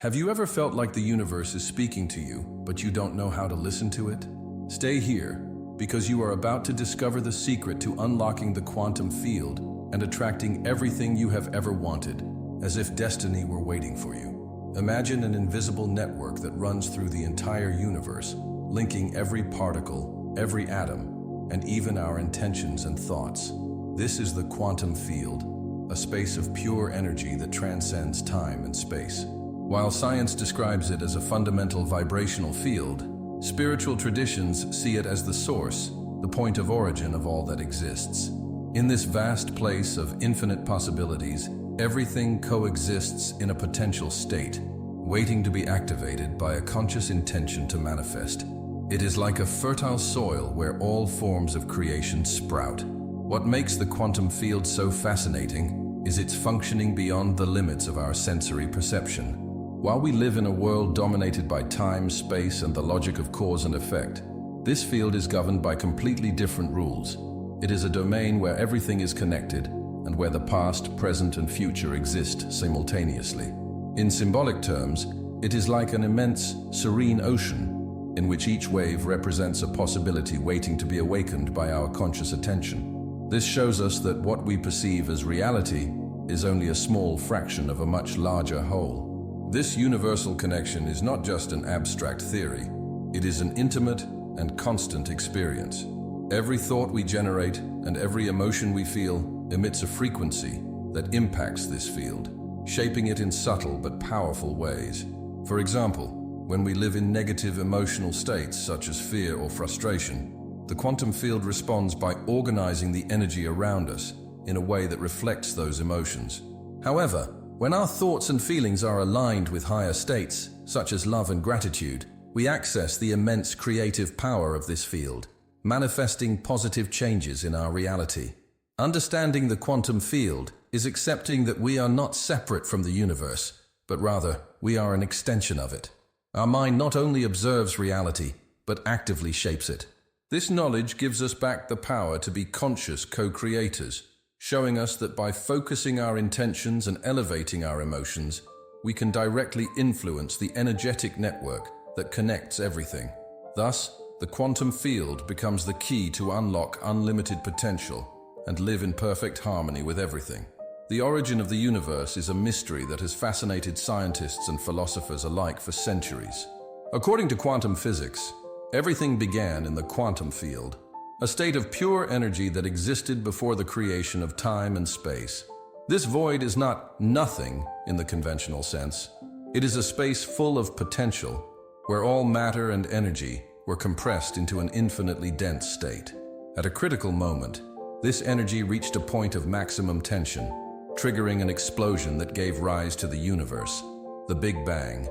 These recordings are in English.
Have you ever felt like the universe is speaking to you, but you don't know how to listen to it? Stay here, because you are about to discover the secret to unlocking the quantum field and attracting everything you have ever wanted, as if destiny were waiting for you. Imagine an invisible network that runs through the entire universe, linking every particle, every atom, and even our intentions and thoughts. This is the quantum field, a space of pure energy that transcends time and space. While science describes it as a fundamental vibrational field, spiritual traditions see it as the source, the point of origin of all that exists. In this vast place of infinite possibilities, everything coexists in a potential state, waiting to be activated by a conscious intention to manifest. It is like a fertile soil where all forms of creation sprout. What makes the quantum field so fascinating is its functioning beyond the limits of our sensory perception. While we live in a world dominated by time, space, and the logic of cause and effect, this field is governed by completely different rules. It is a domain where everything is connected and where the past, present, and future exist simultaneously. In symbolic terms, it is like an immense, serene ocean in which each wave represents a possibility waiting to be awakened by our conscious attention. This shows us that what we perceive as reality is only a small fraction of a much larger whole. This universal connection is not just an abstract theory, it is an intimate and constant experience. Every thought we generate and every emotion we feel emits a frequency that impacts this field, shaping it in subtle but powerful ways. For example, when we live in negative emotional states such as fear or frustration, the quantum field responds by organizing the energy around us in a way that reflects those emotions. However, when our thoughts and feelings are aligned with higher states, such as love and gratitude, we access the immense creative power of this field, manifesting positive changes in our reality. Understanding the quantum field is accepting that we are not separate from the universe, but rather we are an extension of it. Our mind not only observes reality, but actively shapes it. This knowledge gives us back the power to be conscious co-creators, showing us that by focusing our intentions and elevating our emotions, we can directly influence the energetic network that connects everything. Thus, the quantum field becomes the key to unlock unlimited potential and live in perfect harmony with everything. The origin of the universe is a mystery that has fascinated scientists and philosophers alike for centuries. According to quantum physics, everything began in the quantum field, a state of pure energy that existed before the creation of time and space. This void is not nothing in the conventional sense. It is a space full of potential, where all matter and energy were compressed into an infinitely dense state. At a critical moment, this energy reached a point of maximum tension, triggering an explosion that gave rise to the universe, the Big Bang.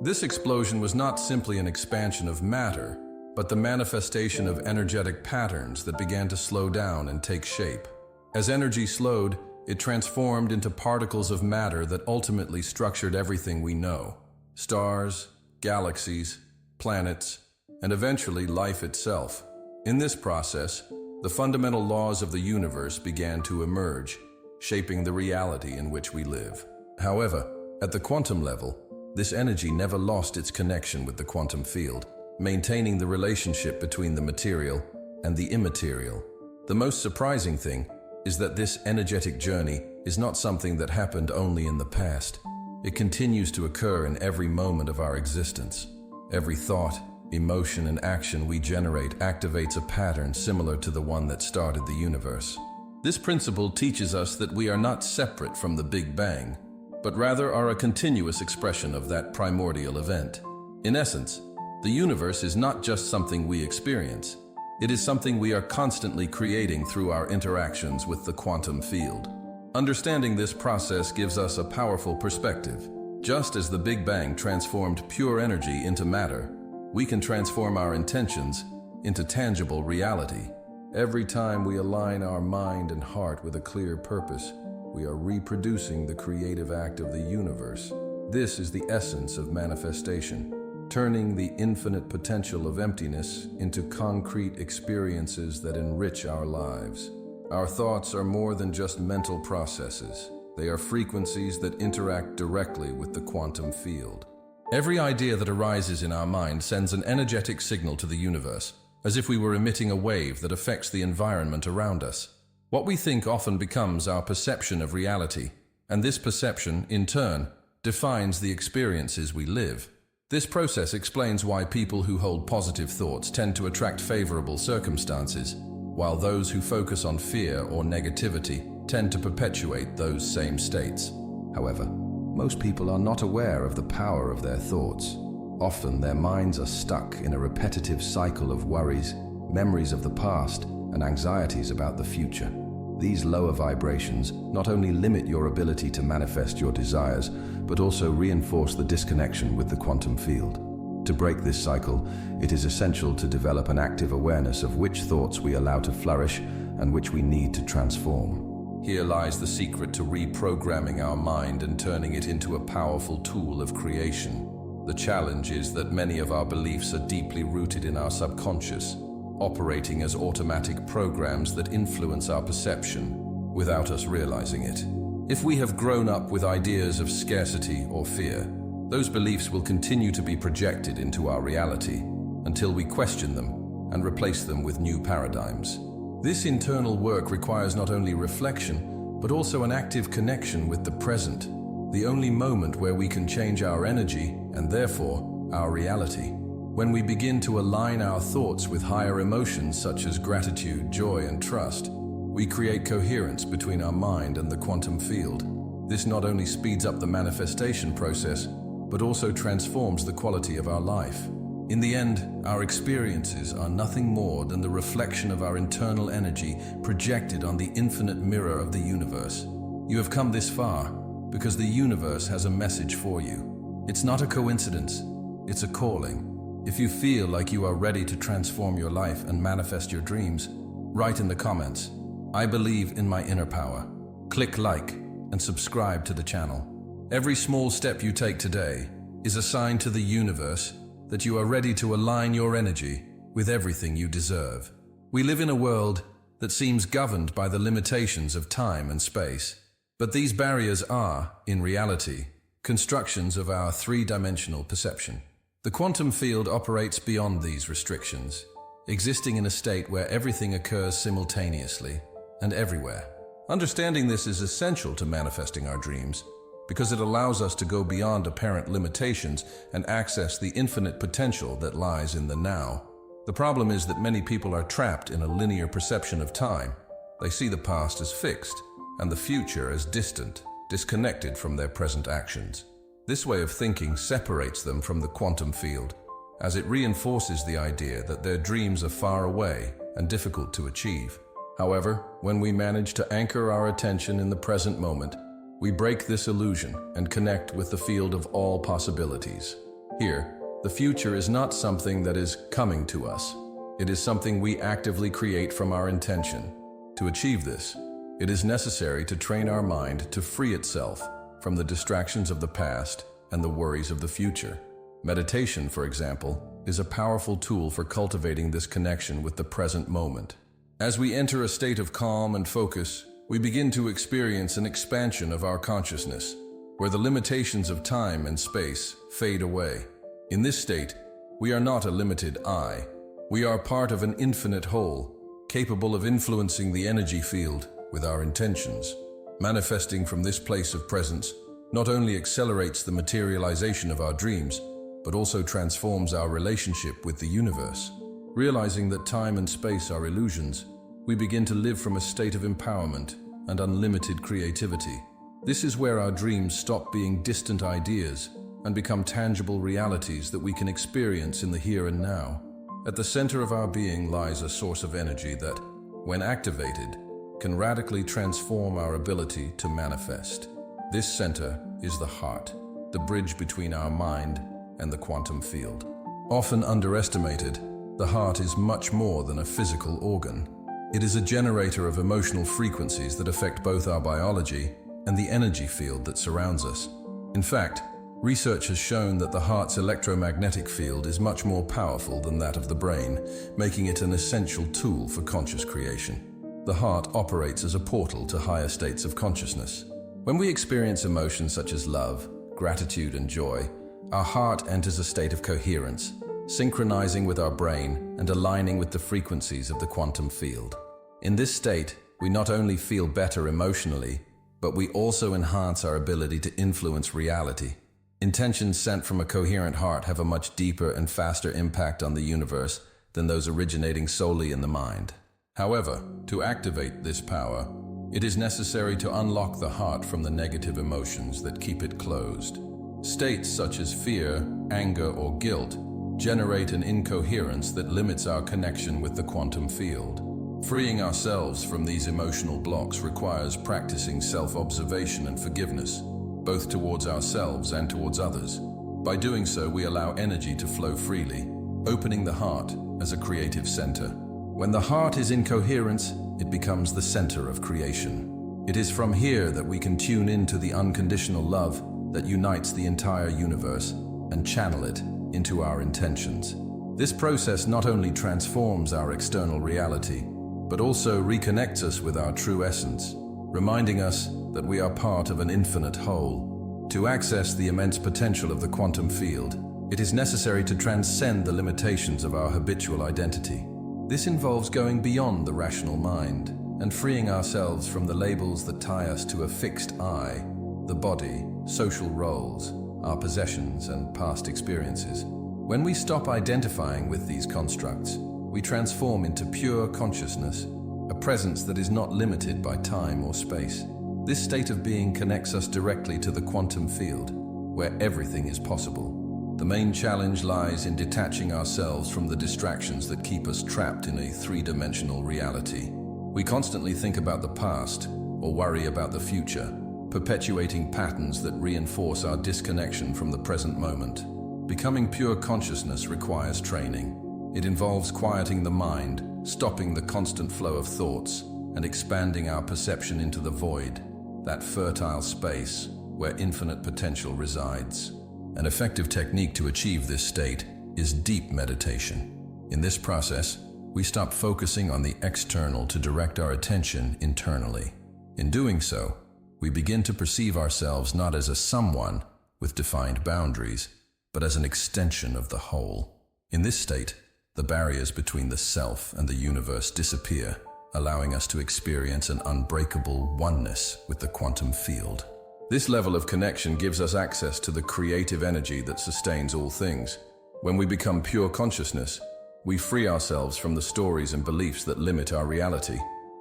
This explosion was not simply an expansion of matter, but the manifestation of energetic patterns that began to slow down and take shape. As energy slowed, it transformed into particles of matter that ultimately structured everything we know: stars, galaxies, planets, and eventually life itself. In this process, the fundamental laws of the universe began to emerge, shaping the reality in which we live. However, at the quantum level, this energy never lost its connection with the quantum field, maintaining the relationship between the material and the immaterial. The most surprising thing is that this energetic journey is not something that happened only in the past. It continues to occur in every moment of our existence. Every thought, emotion, and action we generate activates a pattern similar to the one that started the universe. This principle teaches us that we are not separate from the Big Bang, but rather are a continuous expression of that primordial event. In essence, the universe is not just something we experience. It is something we are constantly creating through our interactions with the quantum field. Understanding this process gives us a powerful perspective. Just as the Big Bang transformed pure energy into matter, we can transform our intentions into tangible reality. Every time we align our mind and heart with a clear purpose, we are reproducing the creative act of the universe. This is the essence of manifestation, turning the infinite potential of emptiness into concrete experiences that enrich our lives. Our thoughts are more than just mental processes. They are frequencies that interact directly with the quantum field. Every idea that arises in our mind sends an energetic signal to the universe, as if we were emitting a wave that affects the environment around us. What we think often becomes our perception of reality, and this perception, in turn, defines the experiences we live. This process explains why people who hold positive thoughts tend to attract favorable circumstances, while those who focus on fear or negativity tend to perpetuate those same states. However, most people are not aware of the power of their thoughts. Often their minds are stuck in a repetitive cycle of worries, memories of the past, and anxieties about the future. These lower vibrations not only limit your ability to manifest your desires, but also reinforce the disconnection with the quantum field. To break this cycle, it is essential to develop an active awareness of which thoughts we allow to flourish and which we need to transform. Here lies the secret to reprogramming our mind and turning it into a powerful tool of creation. The challenge is that many of our beliefs are deeply rooted in our subconscious, operating as automatic programs that influence our perception without us realizing it. If we have grown up with ideas of scarcity or fear, those beliefs will continue to be projected into our reality until we question them and replace them with new paradigms. This internal work requires not only reflection, but also an active connection with the present, the only moment where we can change our energy and therefore our reality. When we begin to align our thoughts with higher emotions such as gratitude, joy, and trust, we create coherence between our mind and the quantum field. This not only speeds up the manifestation process, but also transforms the quality of our life. In the end, our experiences are nothing more than the reflection of our internal energy projected on the infinite mirror of the universe. You have come this far because the universe has a message for you. It's not a coincidence, it's a calling. If you feel like you are ready to transform your life and manifest your dreams, write in the comments, "I believe in my inner power." Click like and subscribe to the channel. Every small step you take today is a sign to the universe that you are ready to align your energy with everything you deserve. We live in a world that seems governed by the limitations of time and space, but these barriers are, in reality, constructions of our three-dimensional perception. The quantum field operates beyond these restrictions, existing in a state where everything occurs simultaneously and everywhere. Understanding this is essential to manifesting our dreams, because it allows us to go beyond apparent limitations and access the infinite potential that lies in the now. The problem is that many people are trapped in a linear perception of time. They see the past as fixed and the future as distant, disconnected from their present actions. This way of thinking separates them from the quantum field, as it reinforces the idea that their dreams are far away and difficult to achieve. However, when we manage to anchor our attention in the present moment, we break this illusion and connect with the field of all possibilities. Here, the future is not something that is coming to us. It is something we actively create from our intention. To achieve this, it is necessary to train our mind to free itself from the distractions of the past and the worries of the future. Meditation, for example, is a powerful tool for cultivating this connection with the present moment. As we enter a state of calm and focus, we begin to experience an expansion of our consciousness, where the limitations of time and space fade away. In this state, we are not a limited I. We are part of an infinite whole, capable of influencing the energy field with our intentions. Manifesting from this place of presence not only accelerates the materialization of our dreams, but also transforms our relationship with the universe. Realizing that time and space are illusions, we begin to live from a state of empowerment and unlimited creativity. This is where our dreams stop being distant ideas and become tangible realities that we can experience in the here and now. At the center of our being lies a source of energy that, when activated, can radically transform our ability to manifest. This center is the heart, the bridge between our mind and the quantum field. Often underestimated, the heart is much more than a physical organ. It is a generator of emotional frequencies that affect both our biology and the energy field that surrounds us. In fact, research has shown that the heart's electromagnetic field is much more powerful than that of the brain, making it an essential tool for conscious creation. The heart operates as a portal to higher states of consciousness. When we experience emotions such as love, gratitude, and joy, our heart enters a state of coherence, synchronizing with our brain and aligning with the frequencies of the quantum field. In this state, we not only feel better emotionally, but we also enhance our ability to influence reality. Intentions sent from a coherent heart have a much deeper and faster impact on the universe than those originating solely in the mind. However, to activate this power, it is necessary to unlock the heart from the negative emotions that keep it closed. States such as fear, anger, or guilt generate an incoherence that limits our connection with the quantum field. Freeing ourselves from these emotional blocks requires practicing self-observation and forgiveness, both towards ourselves and towards others. By doing so, we allow energy to flow freely, opening the heart as a creative center. When the heart is in coherence, it becomes the center of creation. It is from here that we can tune into the unconditional love that unites the entire universe and channel it into our intentions. This process not only transforms our external reality, but also reconnects us with our true essence, reminding us that we are part of an infinite whole. To access the immense potential of the quantum field, it is necessary to transcend the limitations of our habitual identity. This involves going beyond the rational mind and freeing ourselves from the labels that tie us to a fixed I, the body, social roles, our possessions, and past experiences. When we stop identifying with these constructs, we transform into pure consciousness, a presence that is not limited by time or space. This state of being connects us directly to the quantum field, where everything is possible. The main challenge lies in detaching ourselves from the distractions that keep us trapped in a three-dimensional reality. We constantly think about the past or worry about the future, perpetuating patterns that reinforce our disconnection from the present moment. Becoming pure consciousness requires training. It involves quieting the mind, stopping the constant flow of thoughts, and expanding our perception into the void, that fertile space where infinite potential resides. An effective technique to achieve this state is deep meditation. In this process, we stop focusing on the external to direct our attention internally. In doing so, we begin to perceive ourselves not as a someone with defined boundaries, but as an extension of the whole. In this state, the barriers between the self and the universe disappear, allowing us to experience an unbreakable oneness with the quantum field. This level of connection gives us access to the creative energy that sustains all things. When we become pure consciousness, we free ourselves from the stories and beliefs that limit our reality.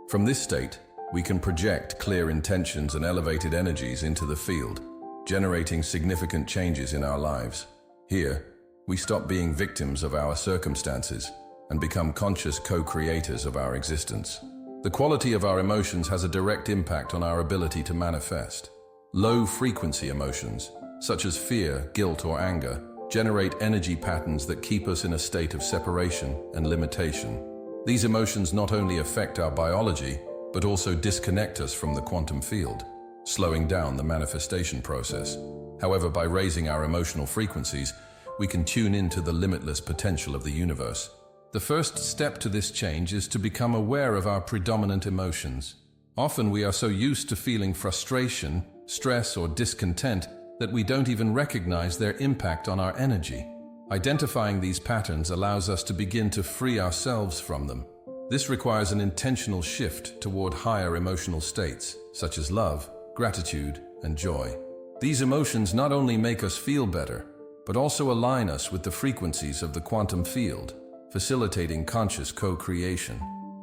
From this state, we can project clear intentions and elevated energies into the field, generating significant changes in our lives. Here, we stop being victims of our circumstances and become conscious co-creators of our existence. The quality of our emotions has a direct impact on our ability to manifest. Low-frequency emotions, such as fear, guilt, or anger, generate energy patterns that keep us in a state of separation and limitation. These emotions not only affect our biology, but also disconnect us from the quantum field, slowing down the manifestation process. However, by raising our emotional frequencies, we can tune into the limitless potential of the universe. The first step to this change is to become aware of our predominant emotions. Often we are so used to feeling frustration, stress, or discontent that we don't even recognize their impact on our energy. Identifying these patterns allows us to begin to free ourselves from them. This requires an intentional shift toward higher emotional states, such as love, gratitude, and joy. These emotions not only make us feel better, but also align us with the frequencies of the quantum field, facilitating conscious co-creation.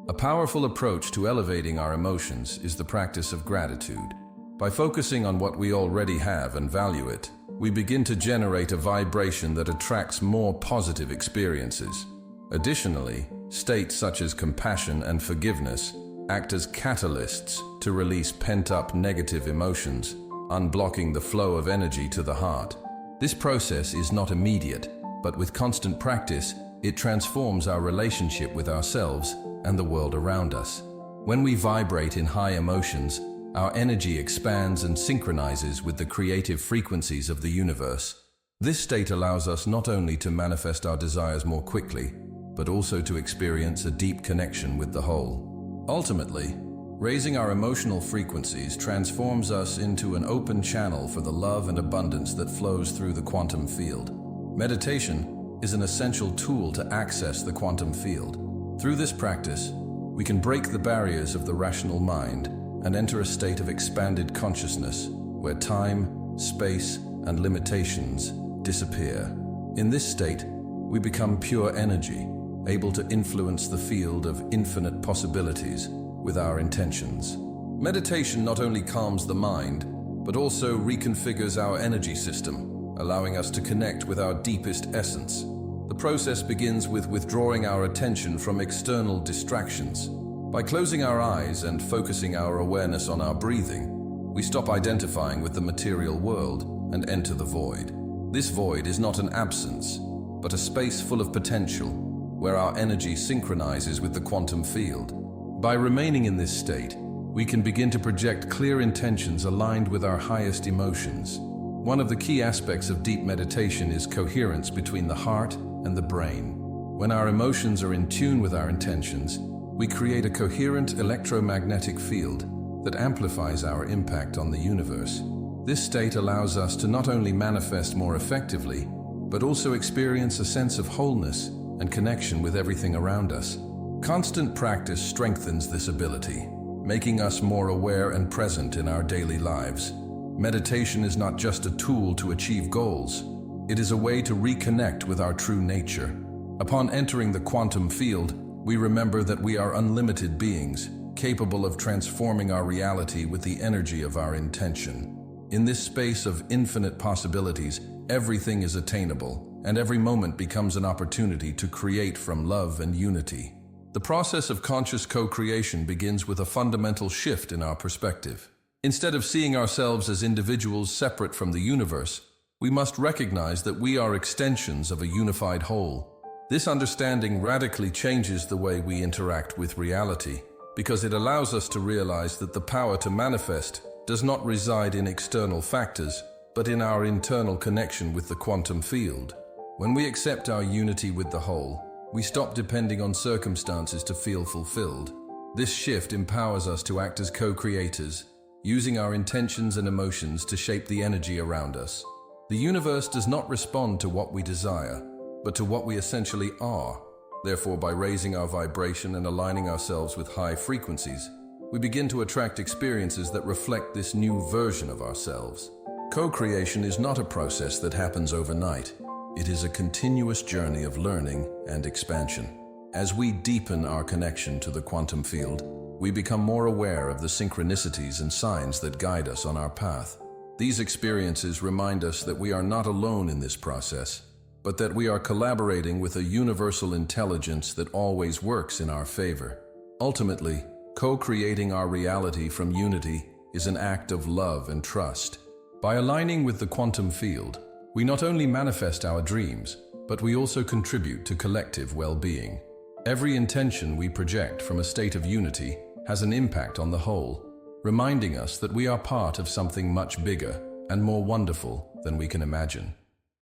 A powerful approach to elevating our emotions is the practice of gratitude. By focusing on what we already have and value it, we begin to generate a vibration that attracts more positive experiences. Additionally, states such as compassion and forgiveness act as catalysts to release pent-up negative emotions, unblocking the flow of energy to the heart. This process is not immediate, but with constant practice, it transforms our relationship with ourselves and the world around us. When we vibrate in high emotions, our energy expands and synchronizes with the creative frequencies of the universe. This state allows us not only to manifest our desires more quickly, but also to experience a deep connection with the whole. Ultimately, Raising our emotional frequencies transforms us into an open channel for the love and abundance that flows through the quantum field. Meditation is an essential tool to access the quantum field. Through this practice, we can break the barriers of the rational mind and enter a state of expanded consciousness where time, space, and limitations disappear. In this state, we become pure energy, able to influence the field of infinite possibilities with our intentions. Meditation not only calms the mind, but also reconfigures our energy system, allowing us to connect with our deepest essence. The process begins with withdrawing our attention from external distractions. By closing our eyes and focusing our awareness on our breathing, we stop identifying with the material world and enter the void. This void is not an absence, but a space full of potential, where our energy synchronizes with the quantum field. By remaining in this state, we can begin to project clear intentions aligned with our highest emotions. One of the key aspects of deep meditation is coherence between the heart and the brain. When our emotions are in tune with our intentions, we create a coherent electromagnetic field that amplifies our impact on the universe. This state allows us to not only manifest more effectively, but also experience a sense of wholeness and connection with everything around us. Constant practice strengthens this ability, making us more aware and present in our daily lives. Meditation is not just a tool to achieve goals, it is a way to reconnect with our true nature. Upon entering the quantum field, we remember that we are unlimited beings, capable of transforming our reality with the energy of our intention. In this space of infinite possibilities, everything is attainable, and every moment becomes an opportunity to create from love and unity. The process of conscious co-creation begins with a fundamental shift in our perspective. Instead of seeing ourselves as individuals separate from the universe, we must recognize that we are extensions of a unified whole. This understanding radically changes the way we interact with reality, because it allows us to realize that the power to manifest does not reside in external factors, but in our internal connection with the quantum field. When we accept our unity with the whole, we stop depending on circumstances to feel fulfilled. This shift empowers us to act as co-creators, using our intentions and emotions to shape the energy around us. The universe does not respond to what we desire, but to what we essentially are. Therefore, by raising our vibration and aligning ourselves with high frequencies, we begin to attract experiences that reflect this new version of ourselves. Co-creation is not a process that happens overnight. It is a continuous journey of learning and expansion. As we deepen our connection to the quantum field, we become more aware of the synchronicities and signs that guide us on our path. These experiences remind us that we are not alone in this process, but that we are collaborating with a universal intelligence that always works in our favor. Ultimately, co-creating our reality from unity is an act of love and trust. By aligning with the quantum field, we not only manifest our dreams, but we also contribute to collective well-being. Every intention we project from a state of unity has an impact on the whole, reminding us that we are part of something much bigger and more wonderful than we can imagine.